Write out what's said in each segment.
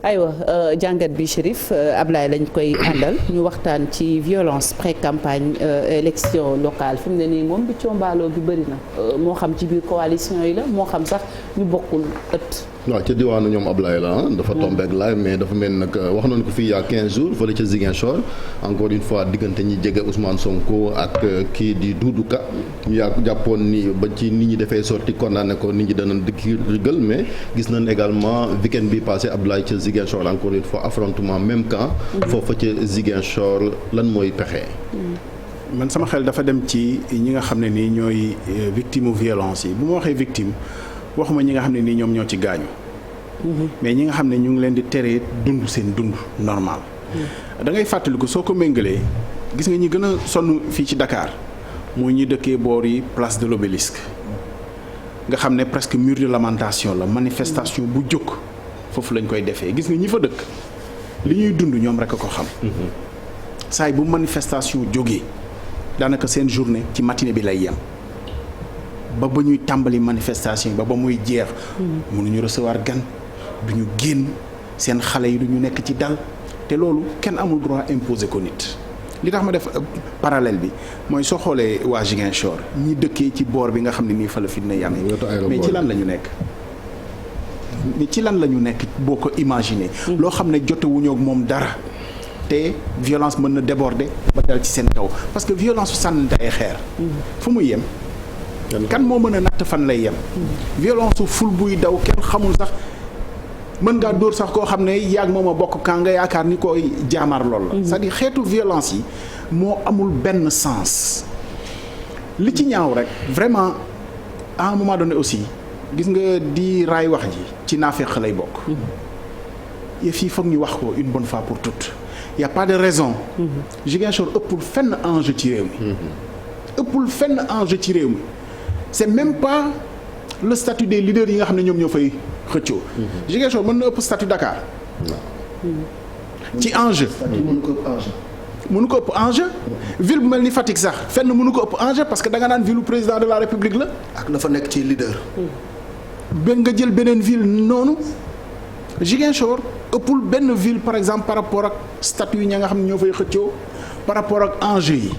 aywa jàngat bi Chérif Ablaye lañ koy àndal ñu waxtaan ci violence pré-campagne élection locale fi mu ne nii moom bi combaaloo bi bëri na moo xam ci biir coalition yi la moo xam sax ñu bokkul ëtt. waaw ca diwaanu ñoom Ablaye la dafa tombé ak laay mais dafa mel nag wax nañu ko fii il y a 15 jours fële ca Ziguinchor encore une fois diggante ñi jege Ousmane Sonko ak kii di Doudou Ka ñu yaa jàppoon ni ba ci nit ñi defee sorti condamné ko nit ñi danañ dikki rigal mais gis nañ également week-end bi passé Ablaye ca Ziguinchor encore une fois affrontement même camp foofa ca Ziguinchor lan mooy pexe. man sama xel dafa dem ci ñi nga xam ne nii ñooy victime violence yi bu ma waxee victime waxuma ñi nga xam ne nii ñoom ñoo ci gaañu. mais ñi nga xam ne ñu ngi leen di teree dund seen dund normal. da ngay fàttaliku soo ko méngalee gis nga ñi gën a sonn fii ci Dakar mooy ñi dëkkee boor yi place de l'Obélisque nga xam ne presque mur de lamentation la manifestation bu jóg foofu lañ koy defee gis nga ñi fa dëkk li ñuy dund ñoom rek a ko xam. saay bu manifestation jógee daanaka seen journée ci matinée bi lay yem. ba ñuy tàmbali manifestation ba muy jeex. mënuñu recevoir gan duñu génn seen xale yi duñu nekk ci dal te loolu kenn amul droit imposer ko nit. li tax ma def parallèle bi mooy soo xoolee waa Ziguinchor ñi dëkkee ci boor bi nga xam ne nii fa la fitna yi amee mais ci lan la ñu nekk. mais ci lan la ñu nekk boo ko imaginer. loo xam ne jotewuñoo ak moom dara. te violence mën na déborder ba dal ci seen kaw parce que violence su sànnante ay xeer. fu muy yem. kan moo mën a natt fan lay yem. violence su ful buy daw kenn xamul sax mën ngaa dóor sax koo xam ne yaag moom a bokk kan nga yaakaar ni koy jaamar lool la. c'est-à-dire xeetu violence yi moo amul benn sens. li ci ñaaw rek vraiment à un moment donné aussi gis nga di raay wax ji ci naafeq lay bokk. yëf yi foog ñu wax ko une bonne fois pour toutes. y a pas de raison. Ziguinchor ëppul fenn enjeu ci réew mi. ëppul fenn enjeu ci réew mi. c'est même pas le statut des leaders yi nga xam ne ñoom ñoo fay xëccoo. Ziguinchor mën na ëpp statut Dakar. ci enjeu. mënu ko ëpp enjeu. ville bu mel ni Fatick sax fenn mënu ko ëpp enjeu parce que da nga naan ville président de la République la. ak la fa nekk ci leader. benn nga jël beneen ville noonu. Ziguinchor ëppul benn ville par exemple par rapport ak statut yi ña nga xam ne ñoo fay xëccoo par rapport ak enjeu yi.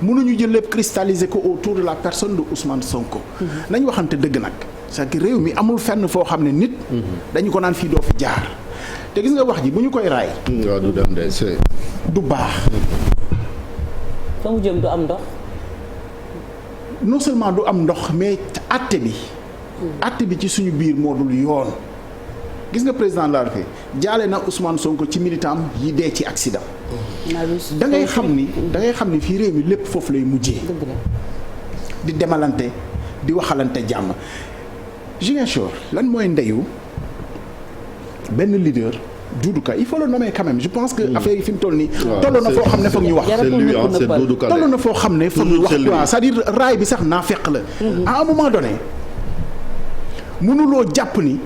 mënuñu jël lépp cristalliser ko autour de la personne de Ousmane Sonko. nañ waxante dëgg nag c'est-à-dire réew mi amul fenn foo xam ne nit. dañu ko naan fii doo fi jaar. te gis nga wax ji bu ñu koy raay. waaw du dem de c'est. du baax. fa mu jëm du am ndox. non seulement du am ndox mais àtte bi. àtte bi ci suñu biir moo dul yoon. gis nga président de la République jaale na Ousmane Sonko ci militant yi dee ci accident. da ngay xam ni fii réew mi lépp foofu lay mujjee. di demalante di waxalante jàmm. Ziguinchor lan mooy ndeyu benn leader Doudou Ka il faut le nommer quand même je pense que affaire yi fi mu toll nii. toll na foo xam ne foog ñu wax. c'est Doudou Ka toll na foo xam ne foog ñu wax quoi c'est-à-dire raay bi sax naa fekk la. à un moment donné mënuloo jàpp ni.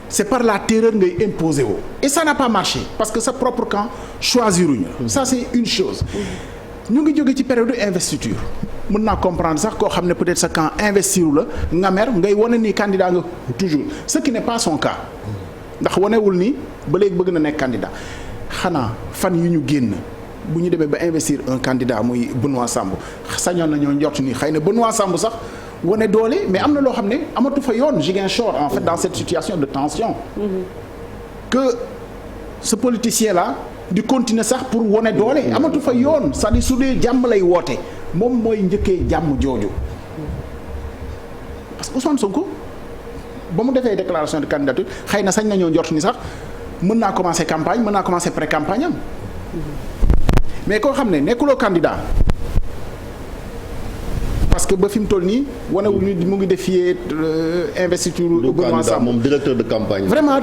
c'est par la terreur ngay imposer woo et ça n'a pas marché parce que sa propre camp choisiruñu ça c'est une chose ñu ngi jóge ci période investiture mën naa comprendre sax koo xam ne peut-être sa camp investiru la nga mer ngay wane ni candidat nga toujours ce qui n'est pas son cas ndax wanewul ni ba léegi bëgg na nekk candidat xanaa fan yu ñu génn bu ñu demee ba investir un candidat muy Benoît Sambou sañoon nañoo njort ni xëy na Benoît Sambou sax wane doole mais am na loo xam ne amatu fa yoon Ziguinchor en fait dans cette situation de tension que ce politicien là di continuer sax pour wane doole amatu fa yoon c'est-à-dire su dee jàmm lay woote moom mooy njëkkee jàmm jooju parce que Ousmane Sonko ba mu defee déclaration de candidature xëy na sañ nañoo njort ni sax mën naa commencer campagne mën naa commencer pré-campagne am mais koo xam ne nekkuloo candidat parce que ba fi mu toll nii wanewul ni mu ngi défier investiture Benoît Sambou moom directeur de campagne. vraiment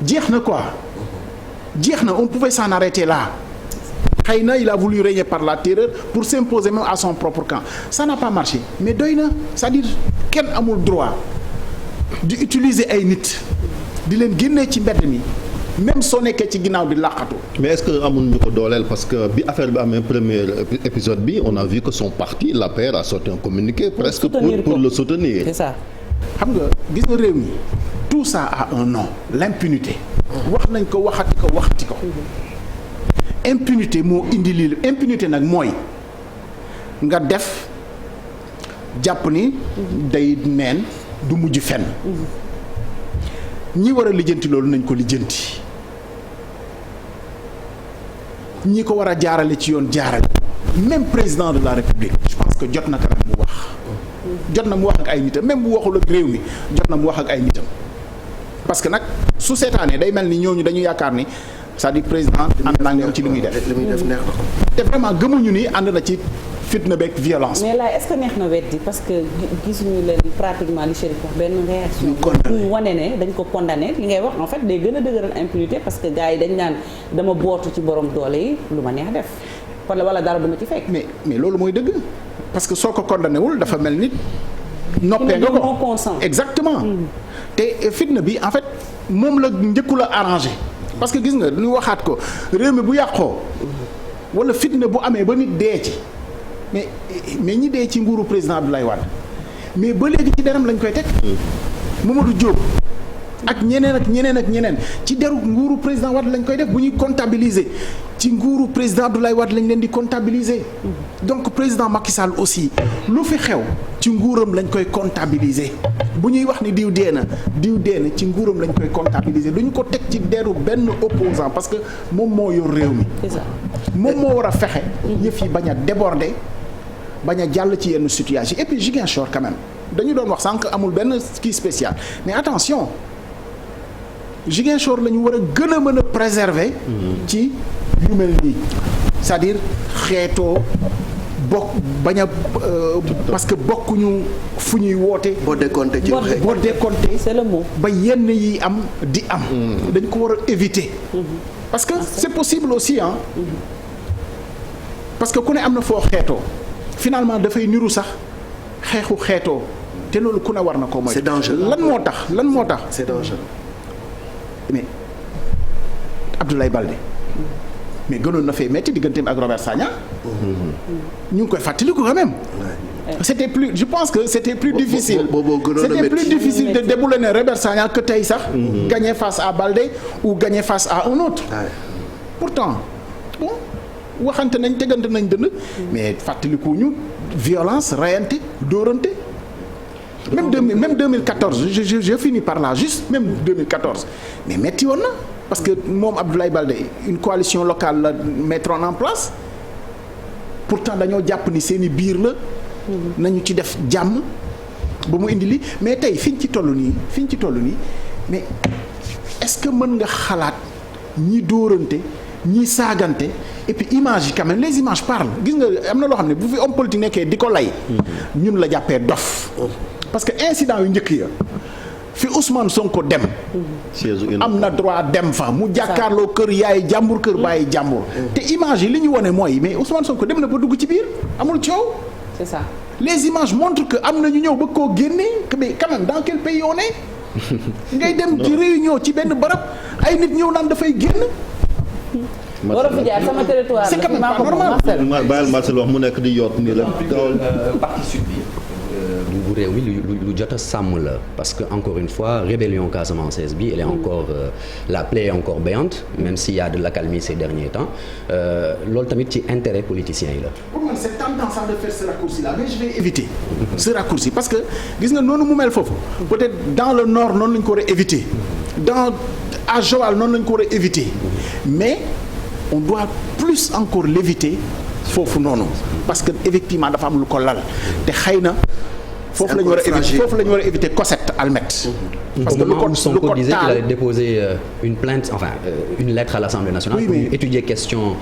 jeex na quoi jeex na on pouvait s'en arrêter là xëy na il a voulu régner par la terreur pour s'imposer même à son propre camp ça n'a pas marché mais doy na c'est-à-dire kenn amul droit di utiliser ay nit di leen génnee ci mbedd mi même soo nekkee ci ginnaaw di làqatu. mais est-ce que amul ñu ko dooleel parce que bi affaire bi amee premier épisode bi on a vu que son parti l'APR a sorti un communiqué presque pour le soutenir. C'est ça. xam nga gis nga réew mi tout ça a un nom, l'impunité. wax nañ ko waxati ko. impunité moo indi lii impunité nag mooy nga def jàpp ni day neen du mujj fenn. ñi war a lijjanti loolu nañ ko lijjanti. ñi ko war a jaarale ci yoon jaarale. même président de la république je pense que jot na kanam mu wax. jot na mu wax ak ay nitam même bu waxul ak réew mi jot na mu wax ak ay nitam. parce que nag su seetaanee day mel ni ñooñu dañu yaakaar ni c'est-à-dire président ànd naa ñoom ci li muy def. li muy def neex na ko. te vraiment gëmuñu ni ànd na ci fitna beeg violence. mais là est-ce que neex na weddi parce que gisuñu leen pratiquement li Chérif wax benn réaction. ñu wane ne dañ ko condamné li ngay wax en fait day gën a dëgëral impunité parce que gars yi dañ naan dama bootu ci borom doole yi lu ma neex def wala dara du ma ci fekk. mais loolu mooy dëgg parce que soo ko condamné wul dafa mel ni. noppee nga ko exactement. te fitna bi en fait moom la njëkku la arrangé. parce que gis nga ñu waxaat ko réew mi bu yàqoo wala fitna bu amee ba nit dee ci mais ñi dee ci nguuru président Abdoulaye Wade mais ba léegi ci deram lañ koy teg. Mamadou Diop ak ñeneen ci deru nguuru président Wade lañ koy def bu ñuy comptabiliser ci nguuru président Abdoulaye Wade lañ leen di comptabiliser. donc président Macky Sall aussi lu fi xew ci nguuram lañ koy comptabiliser. bu ñuy wax ni diw dee na ci nguuram lañ koy comptabiliser duñu ko teg ci deru benn opposant parce que moom moo yor réew mi. c'est ça moom moo war a fexe. yëf yi bañ a déborder bañ a jàll ci yenn situation et puis Ziguinchor quand même dañu doon wax sànq amul benn kii spécial mais attention Ziguinchor la ñu war a gën a mën a préserver. ci yu mel nii c'est-à-dire xeetoo. bañ a parce que bokkuñu fu ñuy woote. boo décompté c'est le mot. ba yenn yi am di am. dañ ko war a éviter. parce que c'est possible aussi parce que ku ne am na foo xeetoo finalement dafay niru sax xeexu xeetoo te loolu ku ne war na ko mooy. c'est dangereux lan moo tax. c'est dangereux. mais Abdoulaye Baldé. mais gënoon na fee metti digganteem ak Robert Sagna. ñu ngi koy fàttaliku quand même. je pense que c'était plus difficile. C'était plus difficile de déboulonner Robert Sagna que tey sax. gagner face à Baldé ou gagner face à un autre. pourtant bon waxante nañ tegante nañ dënn. mais fàttaliku ñu violence rayante dóorante. même 2014 je finis par là juste même 2014 mais metti woon na. parce que moom Abdoulaye Baldé une coalition locale la mettroon en place pourtant dañoo jàpp ni seeni biir la. nañu ci def jàmm ba mu indi li mais tey fi ñu ci toll nii mais est-ce que mën nga xalaat ñi dóorante ñi saagante et puis images yi quand même les images parlent gis nga am na loo xam ne bu fi homme politique nekkee di ko lay. ñun la jàppee dof. parce que incident yu njëkk ya fi Ousmane Sonko dem. am na droit dem fa mu jàkkaarloo kër yaay jàmbur kër bàyyi jàmbur. te image yi li ñu wone mooy mais Ousmane Sonko dem na ba dugg ci biir amul coow. c'est ça. les images montrent que am na ñu ñëw ba koo génne mais quand même dans quel pays on est. ngay dem ci réunion ci benn barab ay nit ñëw naan dafay génn. war a fi jaar sama territoire c'est quand même pas normal. bàyyil Marcel wax mu nekk di yoot nii la. partie sud bi bu réew mi lu jot a sàmm la parce que encore une fois rébellion casamançaise bi elle est encore la plaie est encore béante même s'il y a de l'accalmie ces derniers temps loolu tamit ci intérêt politiciens yi la. pour moi c'est tentant sax de faire ce raccourci là mais je vais éviter ce raccourci parce que gis nga noonu mu mel foofu peut-être dans le nord noonu la ñu ko war a éviter à Joal noonu la ñu ko war a éviter mais on doit plus encore l'éviter foofu noonu parce que effectivement dafa am lu ko lal te xëy na foofu la ñu war a éviter Cosette Almet. parce que le moment où Sonko disait qu'il allait déposer une plainte une lettre à l'Assemblée nationale pour étudier question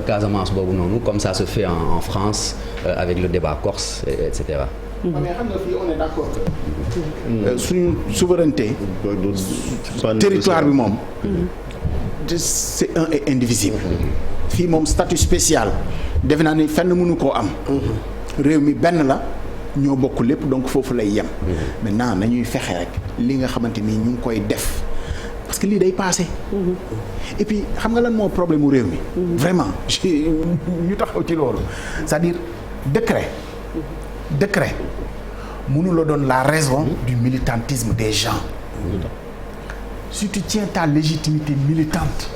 Casamance boobu noonu comme ça se fait en France avec le débat corse et cetera. mais xam nga fii on est d'accord que suñu souveraineté territoire bi moom c'est un et indivisible fii moom statut spécial defe naa ni fenn mënu koo am réew mi benn la ñoo bokk lépp donc foofu lay yem maintenant nañuy fexe rek li nga xamante ni ñu ngi koy def parce que lii day passé et puis xam nga lan moo problème mu réew mi vraiment ñu taxaw ci loolu c'est-à-dire décret mënu la doon la raison du militantisme des gens si tu tiens ta légitimité militante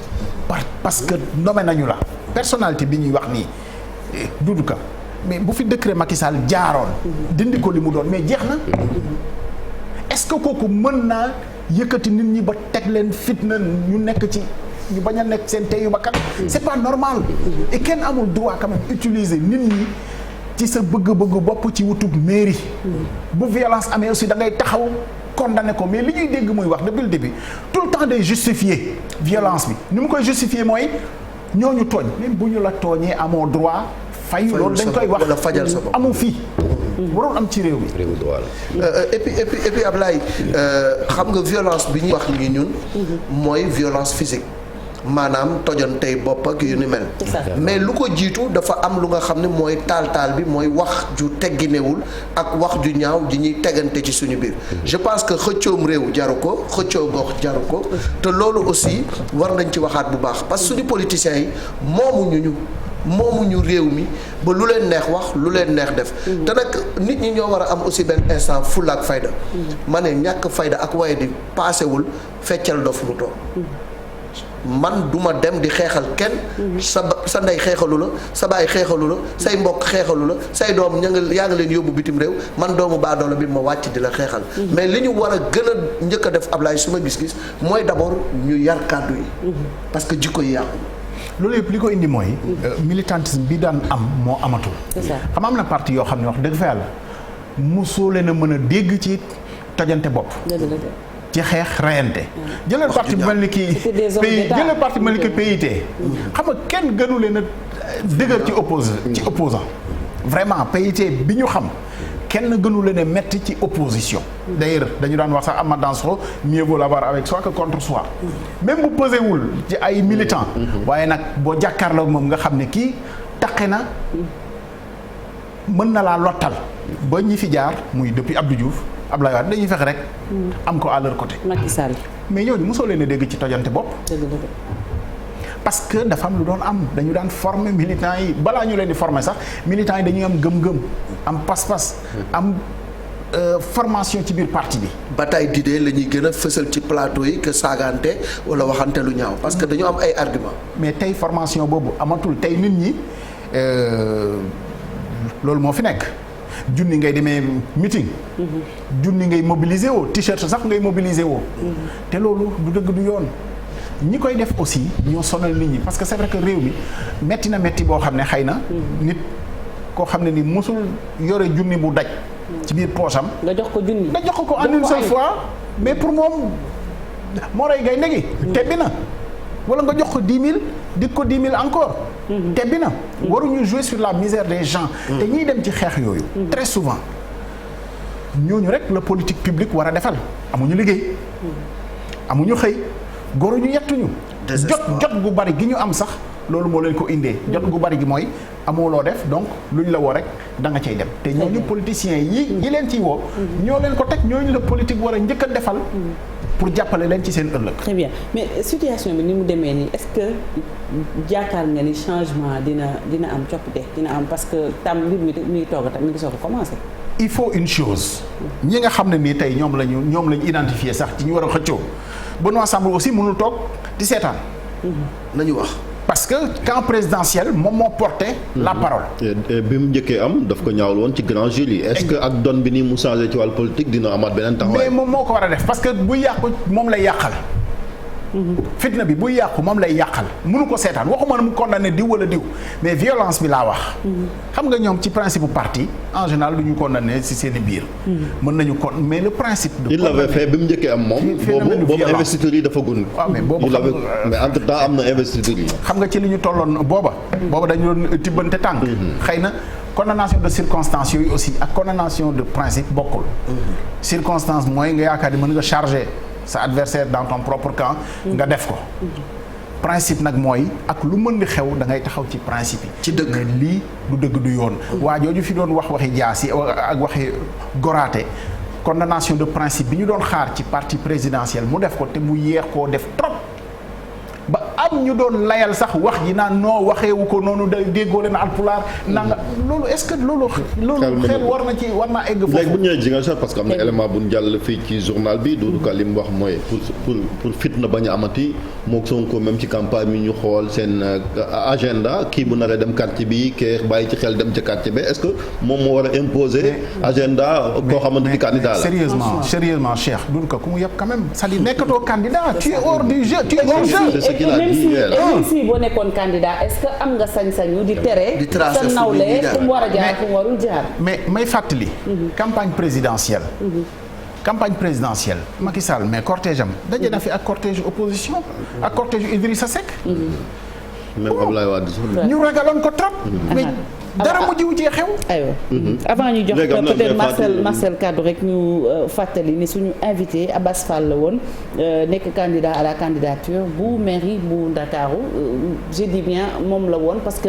parce que nommé nañu la personnalité bi ñuy wax nii Doudou Ka mais bu fi décret Macky Sall jaaroon dindi ko li mu doon mais jeex na est-ce que kooku mën naa yëkkati nit ñi ba teg leen fitna ñu nekk ci ñu bañ a nekk seen teyu ba kat c'est pas normal et kenn amul droit quand même utiliser nit ñi ci sa bëgg-bëgg bopp ci wutub mairie bu violence amee aussi da ngay taxaw condamné ko mais li ñuy dégg muy wax depuis le début tout le temps day justifier violence bi ni mu koy justifier mooy ñooñu tooñ même bu ñu la tooñee amoo droit fay loolu dañ koy wax wala fajal sa bopp amu fii waroon am ci réew mi. réewu droit la. et puis Ablaye xam nga violence bi ñuy wax ñi ñun mooy violence physique maanaam tojantey bopp ak yu ni mel mais lu ko jiitu dafa am lu nga xam ne mooy taal bi mooy wax ju tegginewul ak wax ju ñaaw ji ñuy tegante ci suñu biir je pense que xëccoom réew jaru ko xëccoo gox jaru ko te loolu aussi war nañ ci waxaat bu baax parce que suñu politiciens yi moomuñu réew mi ba lu leen neex wax lu leen neex def te nag nit ñi ñoo war a am aussi benn instant fulla ak fayda ma ne ñàkk fayda ak waaye di paasewul feccal dof mu toog man duma dem di xeexal kenn sa ndey xeexalu la sa baay xeexalu la say mbokk xeexalu la say doom yaa nga leen yóbbu bitim réew man doomu baadoola bi ma wàcc di la xeexal mais li ñu war a gën a njëkk a def Ablaye su ma gis-gis mooy d'abord ñu yar kàddu yi parce que jikko yi yàqu loolu yëpp li ko indi mooy militantisme bi daan am moo amatul xam am na parti yoo xam ne wax dëgg fa yàlla mosoo leen a mën a dégg ci tojante bopp ci xeex reyante jëlal parti bu mel ni kii jëlal parti bu mel ni ki PIT xam nga kenn gënu leen a dëgër ci opposant vraiment PIT bi ñu xam kenn gënu leen a metti ci opposition d'ailleurs dañu daan wax sax Amath Dansokho mieux vaut l'avoir avec soi que contre soi même bu pesé wul ci ay militants waaye nag boo jàkkaarloog moom nga xam ne kii taqe na mën na laa lottal ba ñi fi jaar muy depuis Abdou Diouf Abdoulaye Wade dañuy fexe rek am ko à leur côté Macky Sall mais ñooñu mosoo leen a dégg ci tojante bopp parce que dafa am lu doon am dañu daan former militants yi balaa ñu leen di former sax militants yi dañuy am gëm-gëm am pas-pas am formation ci biir parti bi bataille d'idées la ñuy gën a fësal ci plateau yi que saagante wala waxante lu ñaaw parce que dañu am ay arguments mais tey formation boobu amatul tey nit ñi loolu moo fi nekk junni ngay demee meeting junni ngay mobiliser woo t-shirt sax ngay mobiliser woo te loolu du dëgg du yoon ñi koy def aussi ñoo sonal nit ñi parce que c'est vrai que réew mi metti na metti boo xam ne xëy na nit koo xam ne ni mosul yore junni bu daj ci biir poche am nga jox ko junni nga jox ko en une seule fois mais pour moom moo rey gay ndegi tebbi na wala nga jox ko 10 000 di ko 10 000 encore tebbi na waruñu jouer sur la misère des gens te ñiy dem ci xeex yooyu très souvent ñooñu rek la politique publique war a defal amuñu liggéey amuñu xëy goruñu yettuñu jot gu bari gi ñu am sax loolu moo leen ko indee jot gu bari gi mooy amoo loo def donc luñ la woo rek da nga cay dem te ñooñu politiciens yi leen ciy woo ñoo leen ko teg ñooñu la politique war a njëkk a defal pour jàppale leen ci seen ëllëg. très bien mais situation bi ni mu demee nii est-ce que jaakaar nga ni changement dina am coppite dina am parce que tam mbir mi ngi toog a mi ngi soog a commencé. il faut une chose ñi nga xam ne nii tey ñoom lañu identifié sax ci ñu war a xëccoo Benoît Sambou aussi mënul toog di seetaan. nañu wax. parce que camp présidentiel moom moo porté la parole. bi mu njëkkee am daf ko ñaawul woon ci grand jury est-ce que ak don bi ni mu changé ci wàllu politique dina amaat beneen taxawaay. mais moom moo ko war a def parce que buy yàqu moom lay yàqal. fitna bi buy yàqu moom lay yàqal mënu ko seetaan waxuma ne mu condamné diw wala diw mais violence bi laa wax. xam nga ñoom ci principe parti en général du ñu condamné ci seen i biir. mën nañu kon mais le principe. de il l'avait fait bi mu njëkkee am moom. boobu investiture yi dafa gun. waaw mais boobu mais entre temps am na investiture yi. xam nga ci li ñu tolloon booba dañu doon tibbante tànk. xëy na condamnation de circonstance yooyu aussi ak condamnation de principe bokkul. circonstance mooy nga yaakaar ni mën nga charger sa adversaire dans ton propre camp nga def ko. principe nag mooy ak lu mën di xew da ngay taxaw ci principe yi. ci dëgg mais lii du dëgg du yoon. waa jooju fi doon waxi jaasi ak waxi goraate condamnation de principe bi ñu doon xaar ci parti présidentiel mu def ko te mu yéex koo def trop ba am ñu doon layal sax wax ji naan noo waxeewu ko noonu day déggoo leen alpulaar nanga loolu est-ce que loolu xel war na egg foofu. léegi bu ñëwee Ziguinchor parce que am na élément bu ñu jàll fii ci journal bi Doudou Ka li mu wax mooy pour fitna bañ a amati moog Sonko même ci campagne bi ñu xool seen agenda kii bu naree dem quartier bi kee bàyyi ci xel dem ca quartier bi est-ce que moom moo war a imposer agenda koo xamante ni candidat la. sérieusement Cheikh Doudou Ka ku mu yëpp quand même c'est-à-dire nekkatoo candidat tu es hors du jeu tu es hors jeu. c'est ce qu'il a dit hier. même si boo nekkoon candidat est-ce que am nga sañ-sañu di tere sa nawle fu mu war a jaar fu mu warul jaar. mais may fàttali campagne présidentielle Macky Sall mais cortège am daje na fi ak cortège opposition ak cortège Idrissa Seck. même Abdoulaye Wade ñu ragaloon ko trop. mais dara mujjiwu cee xew. aywa avant ñu jox peut-être Marcel kaddu rek ñu fàttali ni suñu invité Abass Fall la woon nekk candidat à la candidature bu mairie bu Ndakaaru je dis bien moom la woon parce que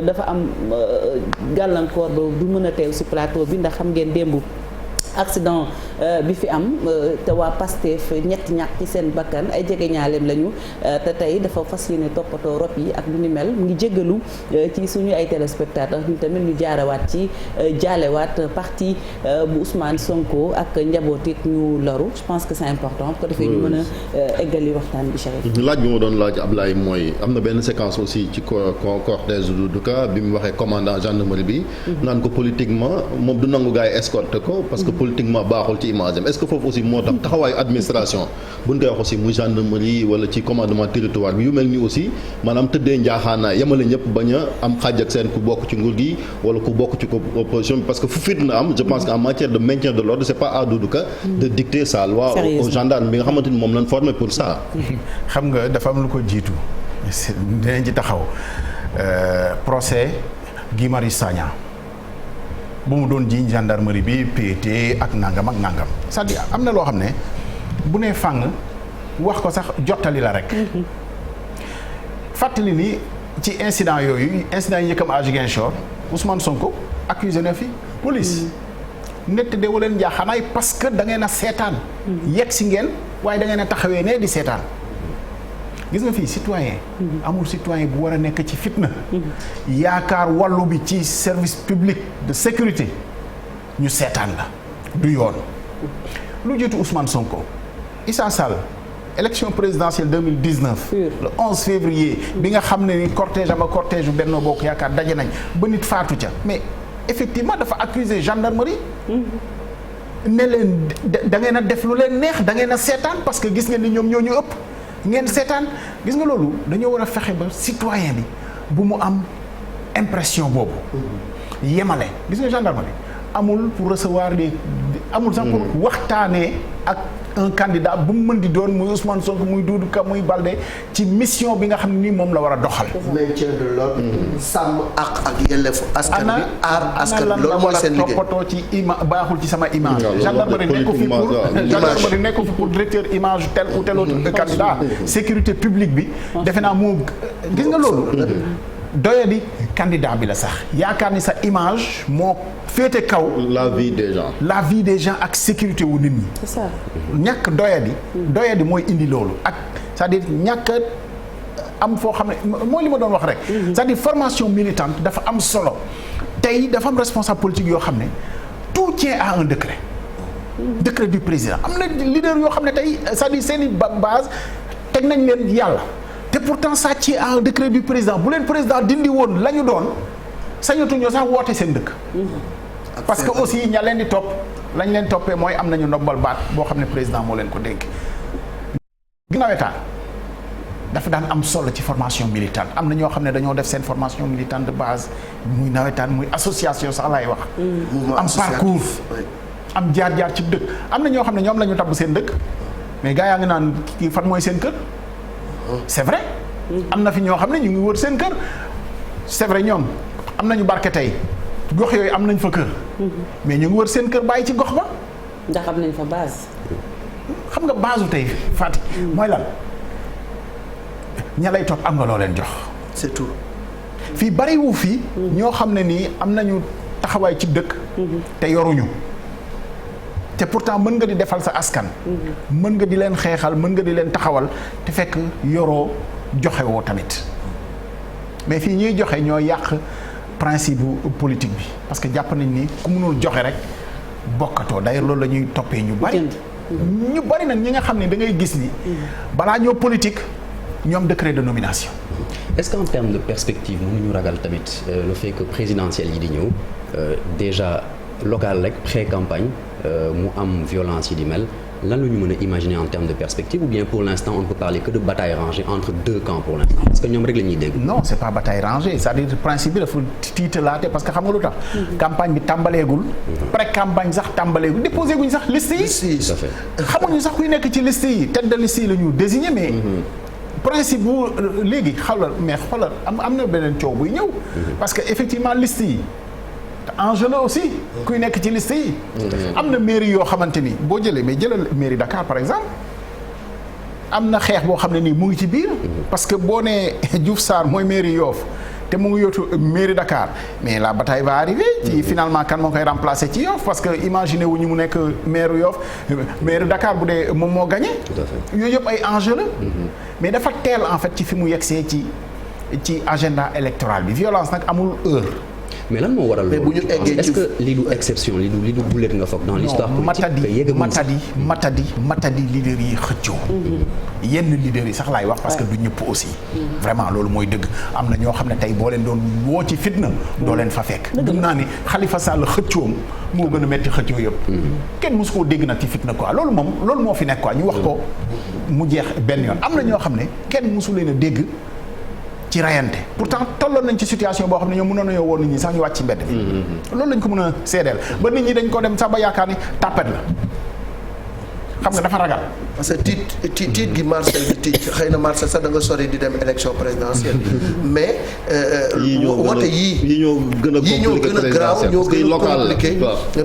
dafa am gàllankoor ba du mën a teew ci plateau bi ndax xam ngeen démb accident bi fi am te waa Pastef ñett ñàkk ci seen bakkan ay jegeñaaleem lañu te tey dafa fas yéene toppatoo rob yi ak lu ni mel mu ngi jéggalu ci suñu ay téléspectateurs ñu tamit ñu jaarawaat ci jaalewaat parti bu Ousmane Sonko ak njaboot it ñu loru je pense que c'est important ko defee ñu mën a eggali waxtaan bi Chérif. laaj bi ma doon laaj Ablaye mooy am na benn séquence aussi ci cortège Doudou Ka bi mu waxee commandant gendarmerie bi naan ko politiquement moom du nangu gars yi escorter ko parce que politiquement baaxul ci image am est-ce que foofu aussi moo tax taxawaayu administration bu ñu koy wax aussi muy gendarmerie wala ci commandement territoire bi yu mel ni aussi maanaam tëddee njaaxaanaay yemale ñëpp bañ a am xaaj ak seen ku bokk ci nguur gi wala ku bokk ci opposition bi parce que fu fitna am je pense que en matière de maintien de l'ordre c'est pas à Doudou Ka de dicter sa loi aux gendarmes bi nga xamante ni moom lañ formé pour ça. xam nga dafa am lu ko jiitu dinañ ci taxaw procès Guy Marius Sagna bu mu doon jiiñ gendarmerie bi pété ak nangam c'est-à-dire am na loo xam ne bu nee fàng wax ko sax jottali la rek fàttali ni ci incident yi njëkkam à Ziguinchor Ousmane Sonko accusé na fi police nett de waleen jaaxaanaay parce que da ngeen a seetaan yegg si ngeen waaye da ngeen a taxawee ne di seetaan gis nga fii citoyen amul citoyen bu war a nekk ci fitna yaakaar wàllu bi ci service public de sécurité ñu seetaan la du yoon lu jiitu Ousmane Sonko Issa Sall élection présidentielle 2019 le 11 février bi nga xam ne ni cortège ama cortège bu Benno Bokk Yaakaar daje nañ ba nit faatu ca mais effectivement dafa accuser gendarmerie ne leen da ngeen a def lu leen neex da ngeen a seetaan parce que gis ngeen ni ñoom ñoo ñu ëpp ngeen seetaan gis nga loolu dañoo war a fexe ba citoyen bi bu mu am impression boobu yemale gis nga gendarmerie amul pour recevoir des amul sax pour waxtaanee ak un candidat bu mu mën di doon muy Ousmane Sonko muy Doudou Ka muy Baldé ci mission bi nga xam ne nii moom la war a doxal. maintien de l'ordre sàmm ak yelleefu askan bi aar askan bi loolu mooy seen liggéey toppatoo ci baaxul ci sama image. gendarmerie nekku fi pour directeur image tel ou tel autre candidat sécurité publique bi defe naa moo gis nga loolu doyadi candidat bi la sax yaakaar ni sa image moo féete kaw la vie des gens ak sécurité wu nit ñi. c'est ça. ñàkk doyadi mooy indi loolu ak c'est-à-dire ñàkk am foo xam ne mooy li ma doon wax rek. c'est-à-dire formation militante dafa am solo tey dafa am responsable politique yoo xam ne tout tient à un décret. décret du président am na leader yoo xam ne tey c'est-à-dire seen i base teg nañ leen yàlla te pourtant ça tient à un décret du président bu leen président dindi woon la ñu doon sañatuñoo sax woote seen dëkk. parce que aussi ña leen di topp lañ leen toppee mooy am nañu ndombal baat boo xam ne président moo leen ko dénk. nawetaan dafa daan am solo ci formation militante am na ñoo xam ne dañoo def seen formation militante de base muy nawetaan muy association sax laay wax. am parcours am jaar-jaar ci dëkk am na ñoo xam ne ñoom la ñu tabb seen dëkk mais gars yaa ngi naan kii fan mooy seen kër. c'est vrai. am na fi ñoo xam ne ñu ngi wër seen kër c'est vrai ñoom am nañu barke tey. gox yooyu am nañ fa kër. mais ñu ngi wër seen kër bàyyi ci gox ba. ndax am nañ fa base. xam nga base u tey Fatick. mooy lan ña lay topp am nga loo leen jox. c'est tout. fii bariwu fii. ñoo xam ne nii am nañu taxawaay ci dëkk. te yoruñu. te pourtant mën nga di defal sa askan. mën nga di leen xeexal mën nga di leen taxawal te fekk yoroo joxe woo tamit mais fii ñuy joxe ñoo yàq principe bu politique bi parce que jàpp nañ ni ku mënul joxe rek bokkatoo d'ailleurs loolu la ñuy toppee ñu bari nag ñi nga xam ne da ngay gis ni balaa ñoo politique ñoom décret de nomination. Est-ce qu'en termes de perspective mënuñu ragal tamit le fait que présidentielle yi di ñëw déjà local rek pré-campagne mu am violence yi di mel lan la ñu mën a imaginer en termes de perspective ou bien pour l'instant on ne peut parler que de bataille rangée entre deux camps pour l'instant parce que ñoom rek la ñuy dégg. non c'est pas bataille rangée c'est-à-dire principe bi dafa tiitalaate parce que xam nga lu tax. campagne bi tàmbaleegul. pré-campagne sax tàmbaleegul déposé guñ sax liste yi. tout à fait xamuñu sax kuy nekk ci liste yi tête de liste yi la ñu désigné mais. principe bu léegi xoolal am na beneen coow buy ñëw. parce que effectivement liste yi. enjeu la aussi kuy nekk ci liste yi. am na mairie yoo xamante ni boo jëlee mais jëlal mairie Dakar par exemple am na xeex boo xam ne nii mu ngi ci biir. parce que boo nee Diouf Sarr mooy mairie Yoff te mu ngi yootu mairie Dakar mais la bataille va arriver. ci finalement kan moo koy remplacer ci Yoff parce que imaginer wu ñu mu nekk maire Yoff maire Dakar bu dee moom moo gagné. yooyu yëpp ay enjeu la. mais dafa teel en fait ci fi mu yegsee ci agenda électoral bi violence nag amul heure. mais lan moo waral loolu bu ñu eggee est-ce que lii du exception lii du bulet nga foog dans l'histoire politique matadi leader yi xëccoo yenn leader yi sax laay wax parce que du ñëpp aussi vraiment loolu mooy dëgg am na ñoo xam ne tey boo leen doon woo ci fitna doo leen fa fekk gëm naa ni Khalifa Sall xëccoom moo gën a metti xëccoo yëpp kenn mosu koo dégg nag ci fitna quoi loolu moo fi nekk quoi ñu wax ko mu jeex benn yoon am na ñoo xam ne kenn mosu leen a dégg ci rayante pourtant tolloon nañ ci situation boo xam ne ñoom mënoon nañoo woon nit ñi sax ñu wàcc ci mbedd mi loolu lañ ko mën a seedeel ba nit ñi dañ ko dem sax ba yaakaar ni tàppet la xam nga dafa ragal. parce que tiit gi Marcel di tiit xëy na Marcel sax da nga sori di dem élection présidentielle mais. wote yii ñoo gën a graaw ñoo gën a compliqué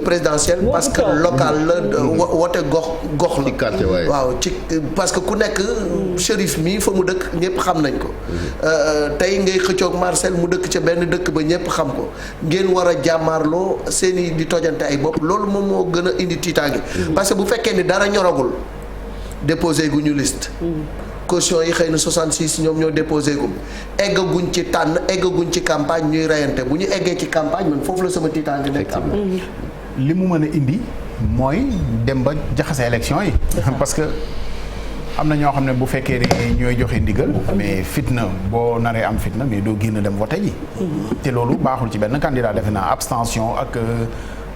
présidentielle parce que local la wote gox la. waaw ci parce que ku nekk shérif mi fa mu dëkk ñëpp xam nañ ko. tey ngay xëccoog Marcel mu dëkk ca benn dëkk ba ñëpp xam ko ngeen war a jàmmaarloo seen i di tojante ay bopp loolu moom moo gën a indi tiitaange. parce que bu fekkee ni dara ñoragul. déposé gu ñu liste. caution yi xëy na 66 ñoom ñoo déposé gum eggaguñ ci tànn eggaguñ ci campagne ñuy reyante bu ñu eggee ci campagne man foofu la sama tiitaange nekk am li mu mën a indi mooy dem ba jaxase élection yi. parce que am na ñoo xam ne bu fekkee ne ñooy joxe ndigal. mais fitna boo naree am fitna mais doo génn dem voté ji. te loolu baaxul ci benn candidat defe naa abstention ak.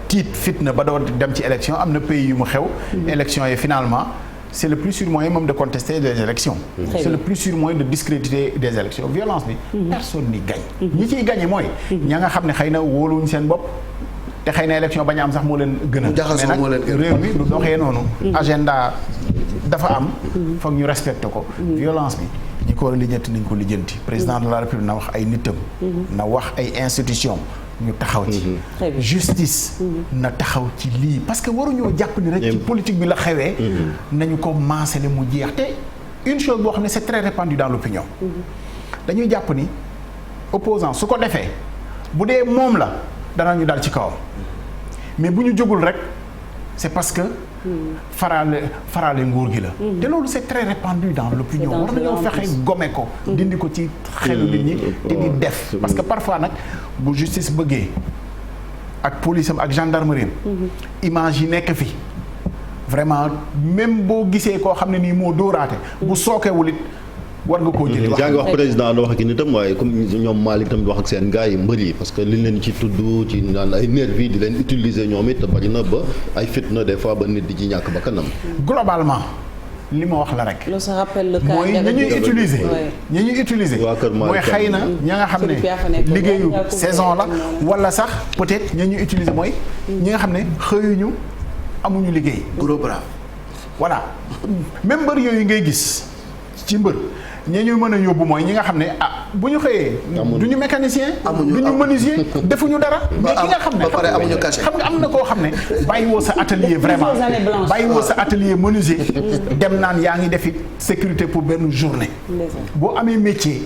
tiit fitna ba doo dem ci élection am na pays yu mu xew. élection yi finalement c'est le plus sûr moyen même de contester des élections. C'est le plus sûr moyen de discréditer des élections violence bi. personne n'y gagne. ñi ciy gagné mooy. ña nga xam ne xëy na wóoluwuñ seen bopp. te xëy na élection bañ a am sax moo leen gën a. mais nag réew mi du doxee noonu. agenda dafa am. foog ñu respecté ko. violence bi ñi ko war a lijjanti nañ ko lijjanti. président de la république na wax ay nitam. na wax ay institutions. ñu taxaw ci justice na taxaw ci lii parce que waruñoo jàpp ni rek ci politique bi la xewee nañu ko maasale mu jeex te une chose boo xam ne c'est très répandu dans l'opinion dañuy jàpp ni opposant su ko defee bu dee moom la danañu dal ci kawam mais bu ñu jógul rek c'est parce que farale nguur gi la te loolu c'est très répandu dans l'opinion war nañoo fexe gome ko dindi ko ci xelu nit ñi te di def parce que parfois nag bu justice bëggee ak police am ak gendarmerie image yi nekk fi vraiment même boo gisee koo xam ne nii moo dóoraate bu sookewul it war nga koo jëlee. yaa ngi wax président da wax ak nitam waaye comme ñoom Malick tam di wax ak seen gars yi mbër yi parce que liñ leen ci tudd ci naan ay nervi di leen utiliser ñoom it bari na ba ay fitna des fois ba nit di ci ñàkk ba kanam. globalement li ma wax la rek. loolu ça rappelle le cas mooy ñi ñuy utiliser. mooy xëy na ña nga xam ne liggéeyu saison la wala sax peut-être ña ñuy utiliser mooy ñi nga xam ne xëyuñu amuñu liggéey. gros bras. voilà même mbër yooyu ngay gis ci mbër. ñi ñuy mën a yóbbu mooy ñi nga xam ne bu ñu xëyee. du ñu mécanicien. du ñu menuisier defuñu dara. mais ki nga xam ne ba pare amuñu cachet. xam nga am na koo xam ne bàyyiwoo sa atelier vraiment bàyyiwoo sa atelier menuisier. dem naan yaa ngi defi sécurité pour benn journée. boo amee métier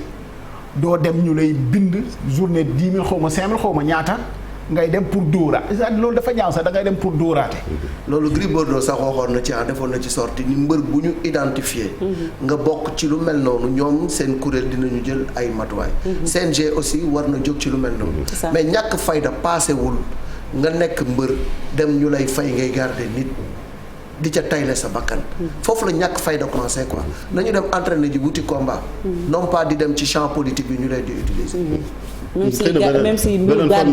doo dem ñu lay bind journée 10 000 xaw ma 5 000 xaw ma ñaata ngay dem pour dóoraat loolu dafa ñaaw sax da ngay dem pour dóoraate. loolu Gris Bordeaux sax waxoon na ci defoon na ci sorti ni mbër bu ñu identifié. nga bokk ci lu mel noonu ñoom seen kuréel dinañu jël ay matuwaay. CNG aussi war na jóg ci lu mel noonu. mais ñàkk fayda paasewul nga nekk mbër dem ñu lay fay ngay garder nit. di ca tayle sa bakkan foofu la ñàkk fayda commencé quoi nañu dem entraîner ji wuti combat non pas di dem ci champ politique bi ñu lay di utiliser. même si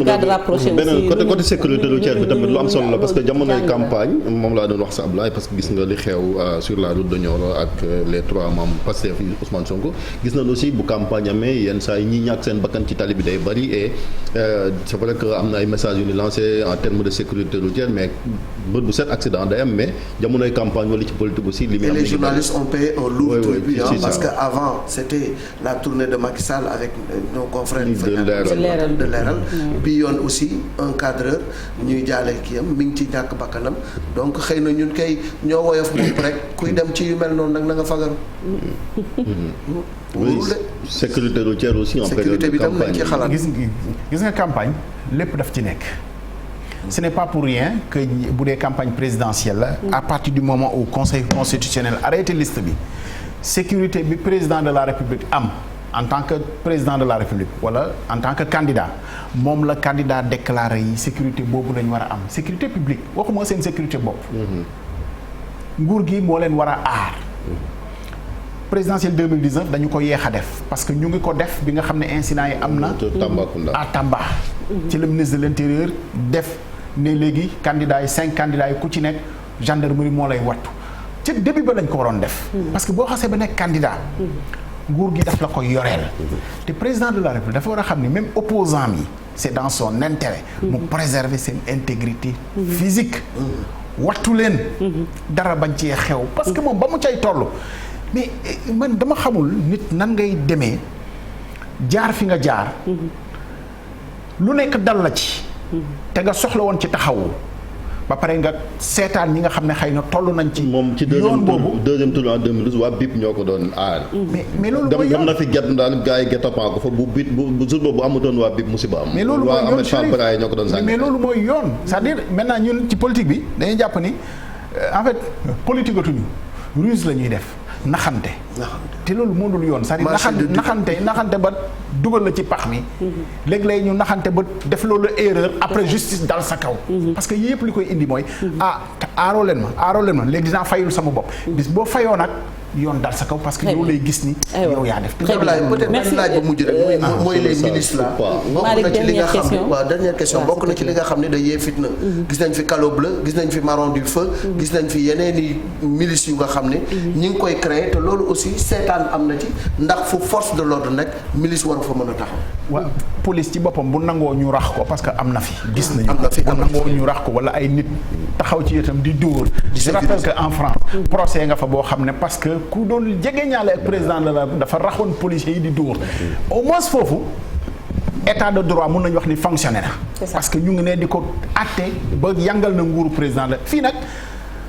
garde rapproché aussi côté sécurité routière bi tamit lu am solo la parce que jamonoy campagne moom laa doon wax sa Ablaye parce que gis nga li xew sur la route de Nioro ak les 3 membres Pastef yi Ousmane Sonko gis nañ aussi bu campagne amee yenn saa yi ñi ñàkk seen bakkan ci tali bi day bari et c'est vrai que am na ay messages yu ñu lancé en termes de sécurité routière mais bët bu set accident day am mais jamonoy campagne wala ci politique aussi li muy am. Et les journalistes ont payé un lourd tribut parce que avant c'était la tournée de Macky Sall avec nos confrères de leeral bi yoon aussi un cadreur ñuy jaale kii am mi ngi ci ñàkk bakkanam donc xëy na ñun kay ñoo woyof bopp rek kuy dem ci yu mel noonu nag na nga fagaru. oui sécurité routière aussi en période de campagne gis nga campagne lépp daf ci nekk. Ce n'est pas pour rien que bu dee campagne présidentielle la à partir du moment où conseil constitutionnel arrêté liste bi sécurité bi président de la république am en tant que président de la république wala en tant que candidat moom la candidat déclaré yi sécurité boobu lañ war a am sécurité publique waxuma seen sécurité bopp. nguur gi moo leen war a aar. présidentielle 2019 dañu ko yéex a def parce que ñu ngi ko def bi nga xam ne incident yi am na. à Tamba. ci le ministre de l'intérieur def ne léegi candidats yi 5 candidats yi ku ci nekk gendarmerie moo lay wattu ci début ba lañ ko waroon def. parce que boo xasee ba nekk candidat. nguur gi daf la ko yoreel. te président de la République dafa war a xam ni même opposant yi c'est dans son intérêt. mu préserver seen intégrité physique. wattu leen. dara bañ cee xew parce que moom ba mu cay toll. mais man dama xamul nit nan ngay demee jaar fi nga jaar. lu nekk dal la ci. te nga soxla woon ci taxawu. ba pare nga seetaan ñi nga xam ne xëy na toll nañ ci. moom ci deuxième tour en 2012 waa BIP ñoo ko doon aar. mais loolu mooy yoon dem na fi gett daal gars yi gettapaa ko fa bu BIP bu jour boobu amutoon waa BIP musiba am. mais loolu mooy yoon Chérif ñoo ko doon sànni. mais loolu mooy yoon c'est-à-dire maintenant ñun ci politique bi dañuy jàpp ni en fait politique atuñu ruse la ñuy def. naxante te loolu moo dul yoon c'est-à-dire naxante ba dugal la ci pax mi léeg-léeg ñu naxante ba def loolu erreur après justice dal sa kaw parce que yëpp li koy indi mooy aaroo leen ma léegi dinaa fayul sama bopp bis boo fayoo nag yoon dal sa kaw parce que yow lay gis ni yow yaa def peut-être laaj ba mujj rek mooy les ministres là bokk na ci li nga xam ne waaw dernière question bokk na ci li nga xam ne day yee fitna gis nañ fi calo bleu gis nañ fi marron du feu gis nañ fi yeneen i milices yu nga xam ne ñi ngi koy créer te loolu aussi seetaan am na ci ndax fu force de l'ordre nag milice waru fa mën a taxaw waaw police ci boppam bu nangoo ñu rax ko parce que am na fi gis nañu bu nangoo ñu rax ko wala ay nit taxaw ci itam di dóor je rappelle que en France procès nga fa boo xam ne parce que ku doon jege ñaale ak président de la dafa raxoon policiers yi di dóor au moins foofu état de droit mun nañu wax ni fonctionné na parce que ñu ngi ne di ko àtte ba yangal na nguuru président la fii nag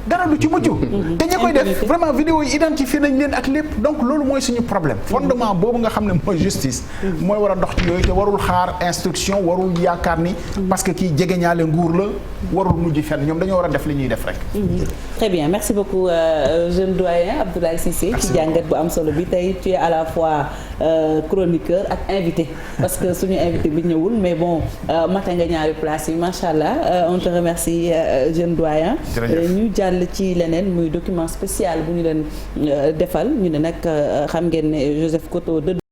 dara lu ci mucc te ñi koy def vraiment vidéo yi identifié nañ leen ak lépp donc loolu mooy suñu problème fondement boobu nga xam ne mooy justice mooy war a dox ci yooyu te warul xaar instruction warul yaakaar ni parce que kii jege ñaale nguur la warul mujj fenn ñoom dañoo war a def li ñuy def rek très bien merci beaucoup jeune doyen Abdoulaye Cissé ci jàngat bu am solo bi tey tu es à la fois chroniqueur ak invité parce que suñu invité bi ñëwul mais bon matin nga ñaari place yi macha allah on te remercie jeune doyen ñu jàll ci leneen muy document spécial bu ñu leen defal ñu ne nag xam ngeen ne Joseph Koto